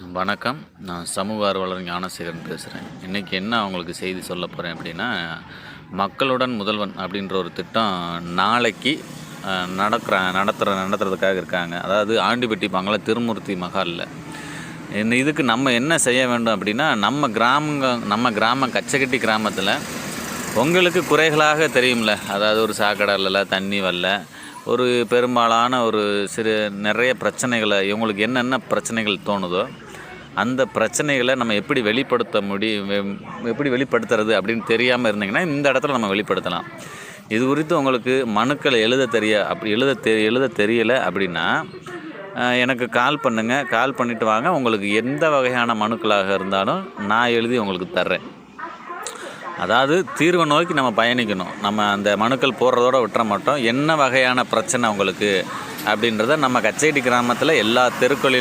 வணக்கம். நான் சமூக ஆர்வலர் ஞானசேகரன் பேசுகிறேன். இன்றைக்கி என்ன அவங்களுக்கு செய்தி சொல்ல போகிறேன் அப்படின்னா, மக்களுடன் முதல்வன் அப்படின்ற ஒரு திட்டம் நாளைக்கு நடத்துறதுக்காக இருக்காங்க. அதாவது ஆண்டிப்பட்டி பங்களா திருமூர்த்தி மஹாலில். இதுக்கு நம்ம என்ன செய்ய வேண்டும் அப்படின்னா, நம்ம கிராமம் கச்சகட்டி கிராமத்தில் உங்களுக்கு குறைகளாக தெரியும்ல. அதாவது ஒரு சாக்கடை இல்ல, தண்ணி வரல, ஒரு பெரும்பாலான ஒரு நிறைய பிரச்சனைகளை இவங்களுக்கு என்னென்ன பிரச்சனைகள் தோணுதோ அந்த பிரச்சனைகளை நம்ம எப்படி வெளிப்படுத்துறது அப்படின்னு தெரியாமல் இருந்தீங்கன்னா இந்த இடத்துல நம்ம வெளிப்படுத்தலாம். இது குறித்து உங்களுக்கு மனுக்களை எழுத தெரியலை அப்படின்னா எனக்கு கால் பண்ணுங்கள். கால் பண்ணிவிட்டு வாங்க. உங்களுக்கு எந்த வகையான மனுக்களாக இருந்தாலும் நான் எழுதி உங்களுக்கு தர்றேன். அதாவது தீர்வை நோக்கி நம்ம பயணிக்கணும். நம்ம அந்த மனுக்கள் போடுறதோடு விட்டுற மாட்டோம். என்ன வகையான பிரச்சனை உங்களுக்கு அப்படின்றத நம்ம கச்சேரி கிராமத்தில் எல்லா தெருக்களிலும்